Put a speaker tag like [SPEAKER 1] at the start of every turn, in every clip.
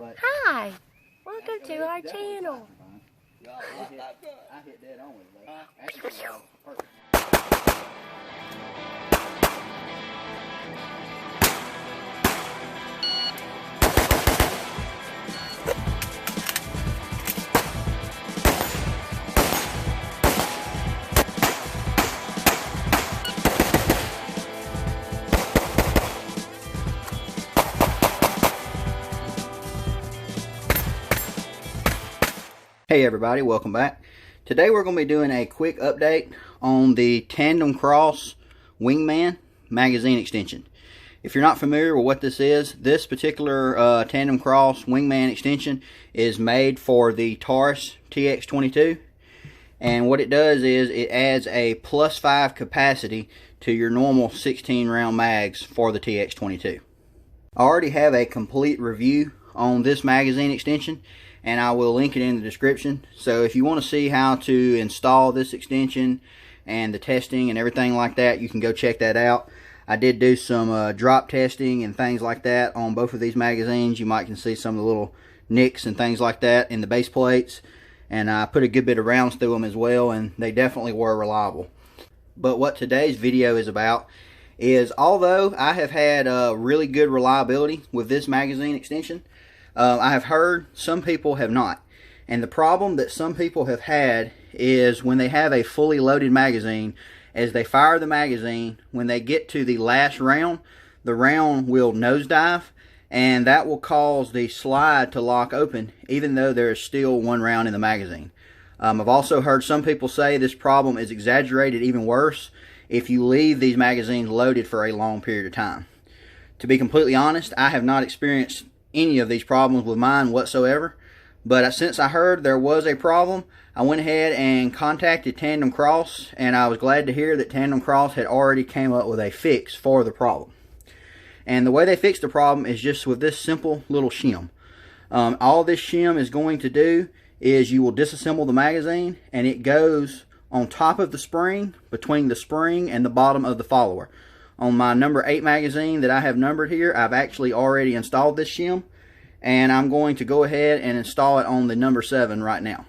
[SPEAKER 1] Hi, welcome to our channel.
[SPEAKER 2] I hit dead on with it though. Actually, perfect. Hey everybody, welcome back. Today we're going to be doing a quick update on the Tandemkross Wingman magazine extension. If you're not familiar with what this particular Tandemkross Wingman extension is made for the Taurus TX22. And what it does is it adds a +5 capacity to your normal 16 round mags for the TX22. I already have a complete review on this magazine extension, and I will link it in the description. So if you want to see how to install this extension and the testing and everything like that, you can go check that out. I did do some drop testing and things like that on both of these magazines. You might can see some of the little nicks and things like that in the base plates, and I put a good bit of rounds through them as well, and they definitely were reliable. But what today's video is about is, although I have had really good reliability with this magazine extension, I have heard some people have not. And the problem that some people have had is when they have a fully loaded magazine, as they fire the magazine, when they get to the last round, the round will nosedive, and that will cause the slide to lock open even though there is still one round in the magazine. I've also heard some people say this problem is exaggerated even worse if you leave these magazines loaded for a long period of time. To be completely honest, I have not experienced any of these problems with mine whatsoever, but since I heard there was a problem, I went ahead and contacted Tandemkross, and I was glad to hear that Tandemkross had already came up with a fix for the problem. And the way they fixed the problem is just with this simple little shim. All this shim is going to do is you will disassemble the magazine, and it goes on top of the spring, between the spring and the bottom of the follower. On my number 8 magazine that I have numbered here, I've actually already installed this shim, and I'm going to go ahead and install it on the number 7 right now.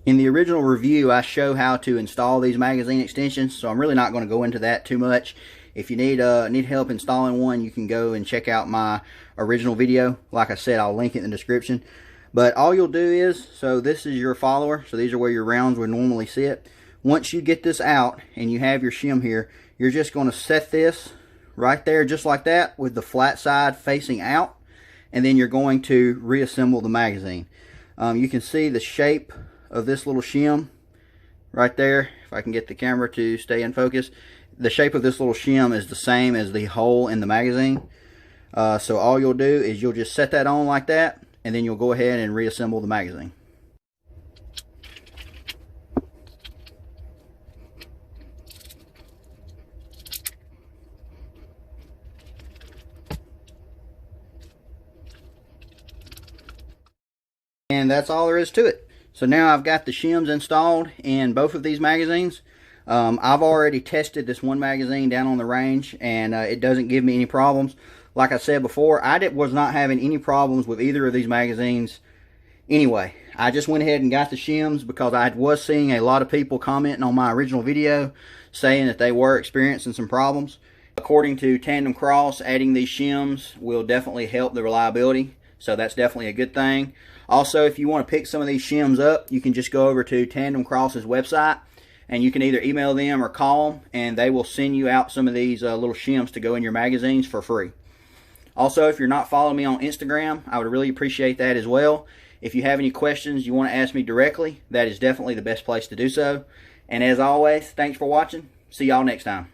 [SPEAKER 2] In the original review, I show how to install these magazine extensions, so I'm really not going to go into that too much. If you need help installing one, you can go and check out my original video. Like I said, I'll link it in the description. But all you'll do is, so this is your follower, so these are where your rounds would normally sit. Once you get this out and you have your shim here, you're just going to set this right there just like that with the flat side facing out, and then you're going to reassemble the magazine. You can see the shape of this little shim right there. If I can get the camera to stay in focus, the shape of this little shim is the same as the hole in the magazine. So all you'll do is you'll just set that on like that, and then you'll go ahead and reassemble the magazine. And that's all there is to it. So now I've got the shims installed in both of these magazines. I've already tested this one magazine down on the range, and it doesn't give me any problems. Like I said before, I was not having any problems with either of these magazines anyway. I just went ahead and got the shims because I was seeing a lot of people commenting on my original video saying that they were experiencing some problems. According to Tandemkross, adding these shims will definitely help the reliability, so that's definitely a good thing. Also, if you want to pick some of these shims up, you can just go over to Tandemkross's website, and you can either email them or call them, and they will send you out some of these little shims to go in your magazines for free. Also, if you're not following me on Instagram, I would really appreciate that as well. If you have any questions you want to ask me directly, that is definitely the best place to do so. And as always, thanks for watching. See y'all next time.